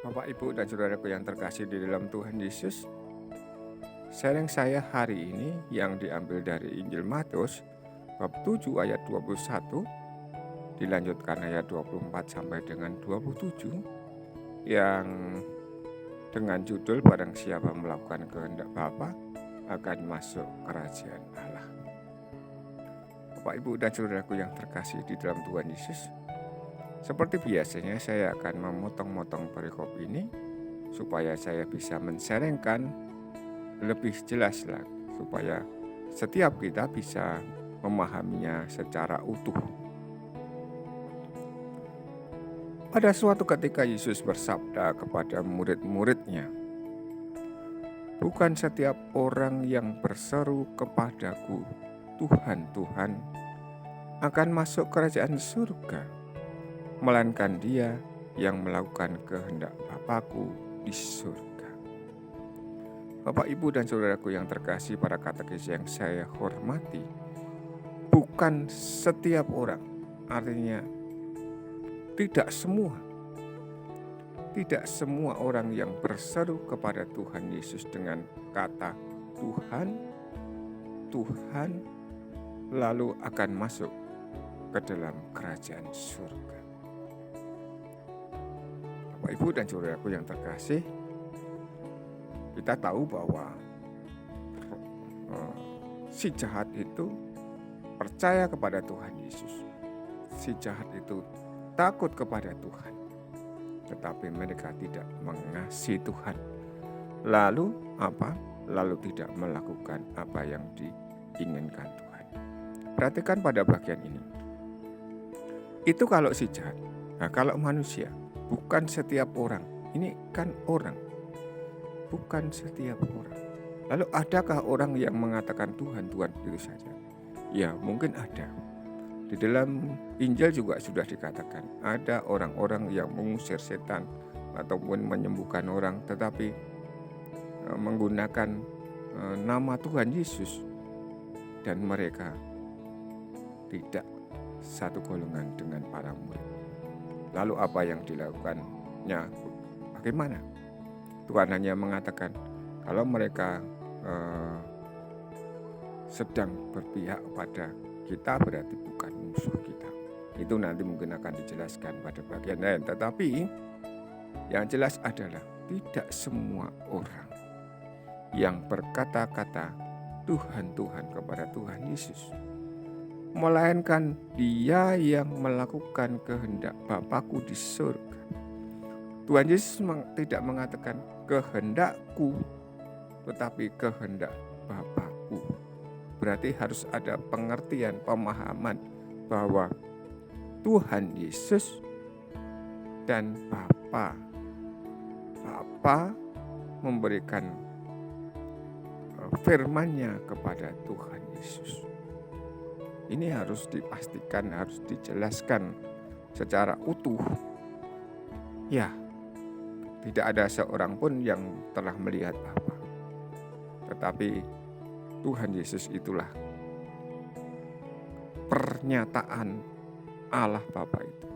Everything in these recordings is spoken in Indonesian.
Bapak, Ibu, dan saudaraku yang terkasih di dalam Tuhan Yesus, sharing saya hari ini yang diambil dari Injil Matius bab 7 ayat 21, dilanjutkan ayat 24 sampai dengan 27, yang dengan judul barang siapa melakukan kehendak Bapa akan masuk kerajaan Allah. Bapak, Ibu, dan saudaraku yang terkasih di dalam Tuhan Yesus, seperti biasanya saya akan memotong-motong perikop ini supaya saya bisa men-sharingkan lebih jelas lagi, supaya setiap kita bisa memahaminya secara utuh. Pada suatu ketika Yesus bersabda kepada murid-muridnya, "Bukan setiap orang yang berseru kepadaku, Tuhan, Tuhan, akan masuk kerajaan surga, melainkan dia yang melakukan kehendak Bapa-Ku di surga." Bapak, Ibu, dan saudaraku yang terkasih, para katekis yang saya hormati, bukan setiap orang, artinya tidak semua orang yang berseru kepada Tuhan Yesus dengan kata Tuhan, Tuhan, lalu akan masuk ke dalam kerajaan surga. Bapak, Ibu, dan saudaraku yang terkasih, kita tahu bahwa si jahat itu percaya kepada Tuhan Yesus. Si jahat itu takut kepada Tuhan, tetapi mereka tidak mengasihi Tuhan. Lalu apa? Lalu tidak melakukan apa yang diinginkan Tuhan. Perhatikan pada bagian ini. Itu kalau si jahat. Nah, kalau manusia, bukan setiap orang. Ini kan orang, bukan setiap orang. Lalu adakah orang yang mengatakan Tuhan, Tuhan itu saja? Ya, mungkin ada. Di dalam Injil juga sudah dikatakan ada orang-orang yang mengusir setan ataupun menyembuhkan orang, tetapi menggunakan nama Tuhan Yesus, dan mereka tidak satu golongan dengan para murid. Lalu apa yang dilakukannya? Bagaimana? Tuhan hanya mengatakan kalau mereka sedang berpihak pada kita, berarti bukan musuh kita. Itu nanti mungkin akan dijelaskan pada bagian lain. Tetapi yang jelas adalah tidak semua orang yang berkata-kata Tuhan, Tuhan kepada Tuhan Yesus, melainkan dia yang melakukan kehendak Bapa-Ku di surga. Tuhan Yesus tidak mengatakan kehendakku, tetapi kehendak Bapa-Ku. Berarti harus ada pengertian, pemahaman bahwa Tuhan Yesus dan Bapa memberikan firman-Nya kepada Tuhan Yesus. Ini harus dipastikan, harus dijelaskan secara utuh. Ya, tidak ada seorang pun yang telah melihat Bapa, tetapi Tuhan Yesus itulah pernyataan Allah Bapa itu.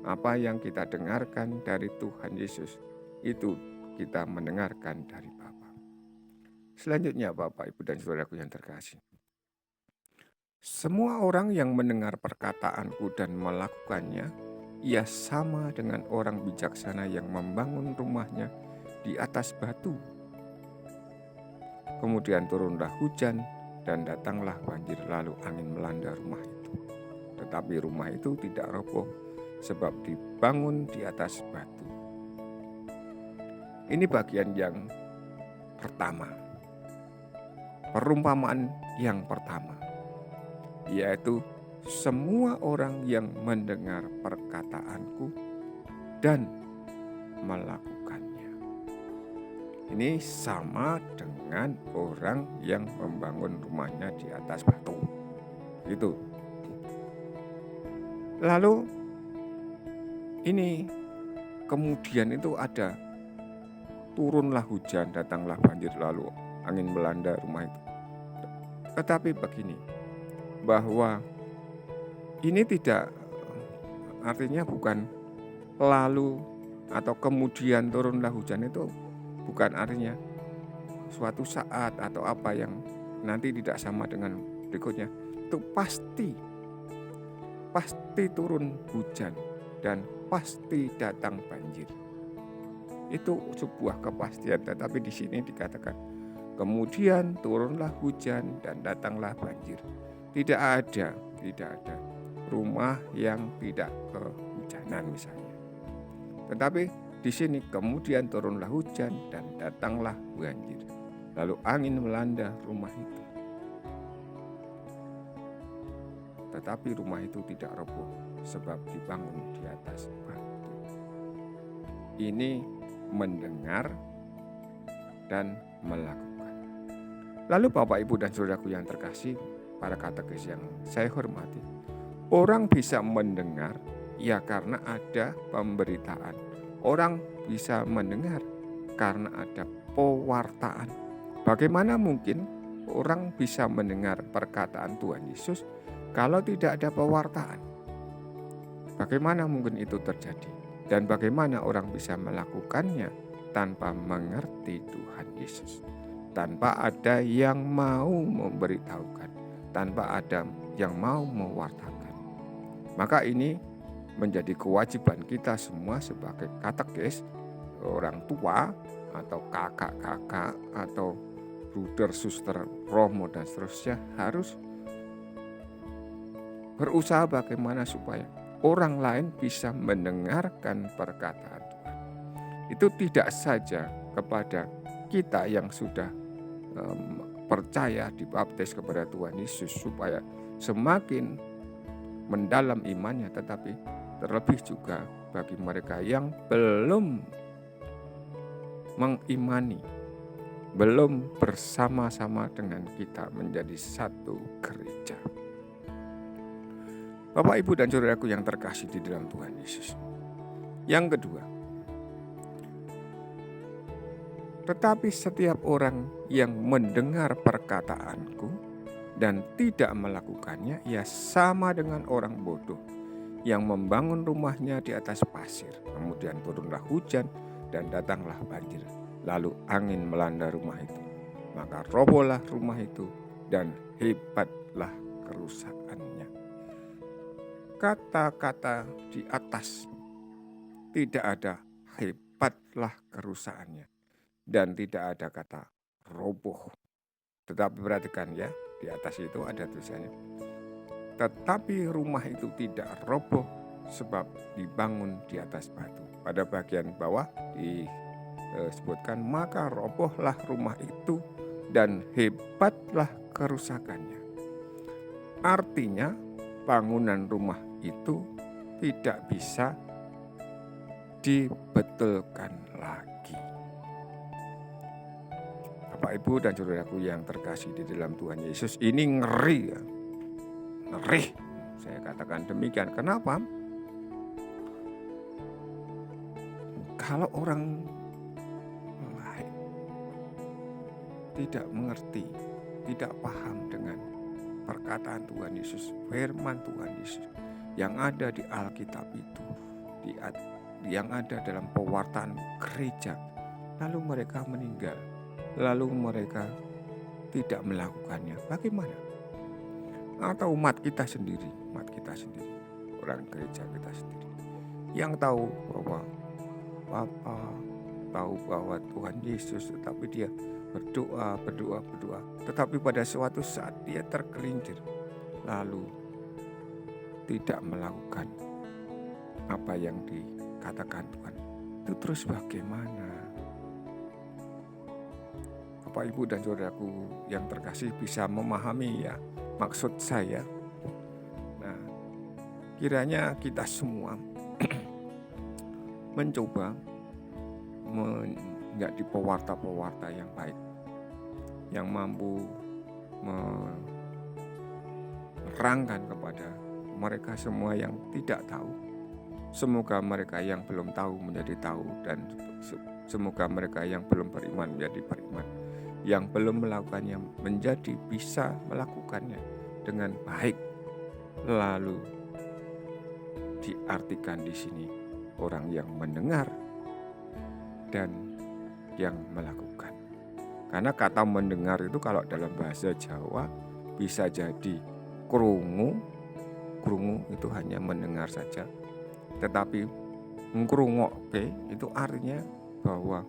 Apa yang kita dengarkan dari Tuhan Yesus, itu kita mendengarkan dari Bapa. Selanjutnya, Bapak, Ibu, dan saudaraku yang terkasih, semua orang yang mendengar perkataanku dan melakukannya, ia sama dengan orang bijaksana yang membangun rumahnya di atas batu. Kemudian turunlah hujan dan datanglah banjir, lalu angin melanda rumah itu. Tetapi rumah itu tidak roboh sebab dibangun di atas batu. Ini bagian yang pertama. Perumpamaan yang pertama, yaitu semua orang yang mendengar perkataanku dan melakukannya. Ini sama dengan orang yang membangun rumahnya di atas batu. Itu. Lalu ini kemudian itu ada turunlah hujan, datanglah banjir, lalu angin melanda rumah itu. Tetapi begini, bahwa ini tidak, artinya bukan lalu atau kemudian turunlah hujan itu bukan artinya suatu saat atau apa yang nanti tidak sama dengan berikutnya. Itu pasti turun hujan dan pasti datang banjir. Itu sebuah kepastian, tetapi di sini dikatakan kemudian turunlah hujan dan datanglah banjir. Tidak ada rumah yang tidak kehujanan misalnya. Tetapi di sini kemudian turunlah hujan dan datanglah banjir. Lalu angin melanda rumah itu. Tetapi rumah itu tidak roboh sebab dibangun di atas batu. Ini mendengar dan melakukan. Lalu Bapak, Ibu, dan Saudaraku yang terkasih, para katekis yang saya hormati, orang bisa mendengar ya karena ada pemberitaan. Orang bisa mendengar karena ada pewartaan. Bagaimana mungkin orang bisa mendengar perkataan Tuhan Yesus kalau tidak ada pewartaan? Bagaimana mungkin itu terjadi? Dan bagaimana orang bisa melakukannya tanpa mengerti Tuhan Yesus? Tanpa ada yang mau memberitahukan, tanpa ada yang mau mewartakan. Maka ini menjadi kewajiban kita semua sebagai katekis, orang tua atau kakak-kakak atau bruder, suster, romo dan seterusnya harus berusaha bagaimana supaya orang lain bisa mendengarkan perkataan Tuhan. Itu tidak saja kepada kita yang sudah percaya dibaptis kepada Tuhan Yesus supaya semakin mendalam imannya, tetapi terlebih juga bagi mereka yang belum mengimani, belum bersama-sama dengan kita menjadi satu gereja. Bapak, Ibu, dan Saudaraku yang terkasih di dalam Tuhan Yesus. Yang kedua, tetapi setiap orang yang mendengar perkataanku dan tidak melakukannya, ia sama dengan orang bodoh yang membangun rumahnya di atas pasir. Kemudian turunlah hujan dan datanglah banjir. Lalu angin melanda rumah itu. Maka robohlah rumah itu dan hebatlah kerusakannya. Kata-kata di atas tidak ada hebatlah kerusakannya dan tidak ada kata roboh. Tetapi perhatikan ya, di atas itu ada tulisannya. Tetapi rumah itu tidak roboh sebab dibangun di atas batu. Pada bagian bawah disebutkan maka robohlah rumah itu dan hebatlah kerusakannya. Artinya bangunan rumah itu tidak bisa dibetulkan lagi. Bapak, Ibu, dan Saudaraku yang terkasih di dalam Tuhan Yesus, ini ngeri ya. Ngeri, saya katakan demikian. Kenapa? Kalau orang lain tidak mengerti, tidak paham dengan perkataan Tuhan Yesus, firman Tuhan Yesus yang ada di Alkitab itu, yang ada dalam pewartaan gereja, lalu mereka meninggal, lalu mereka tidak melakukannya, bagaimana? Atau umat kita sendiri, orang gereja kita sendiri, yang tahu bahwa tahu bahwa Tuhan Yesus, tetapi dia berdoa, tetapi pada suatu saat dia tergelincir, lalu tidak melakukan apa yang dikatakan Tuhan. Itu terus bagaimana? Bapak, Ibu, dan Saudaraku yang terkasih bisa memahami ya maksud saya. Nah, kiranya kita semua mencoba menjadi pewarta-pewarta yang baik, yang mampu menerangkan kepada mereka semua yang tidak tahu. Semoga mereka yang belum tahu menjadi tahu, dan semoga mereka yang belum beriman menjadi beriman, yang belum melakukannya menjadi bisa melakukannya dengan baik. Lalu diartikan di sini orang yang mendengar dan yang melakukan. Karena kata mendengar itu kalau dalam bahasa Jawa bisa jadi krungu itu hanya mendengar saja. Tetapi ngrungokke itu artinya bahwa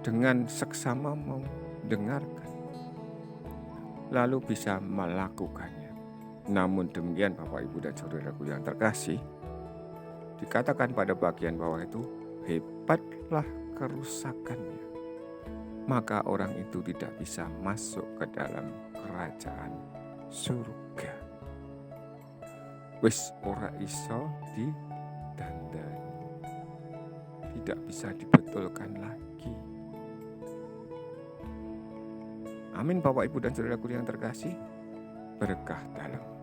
dengan seksama mendengarkan lalu bisa melakukannya. Namun demikian Bapak Ibu dan Saudaraku yang terkasih, dikatakan pada bagian bawah itu hebatlah kerusakannya, maka orang itu tidak bisa masuk ke dalam kerajaan surga. Wis ora iso didandani, tidak bisa dibetulkan lagi. Amin Bapak Ibu dan Saudaraku yang terkasih, berkah dalam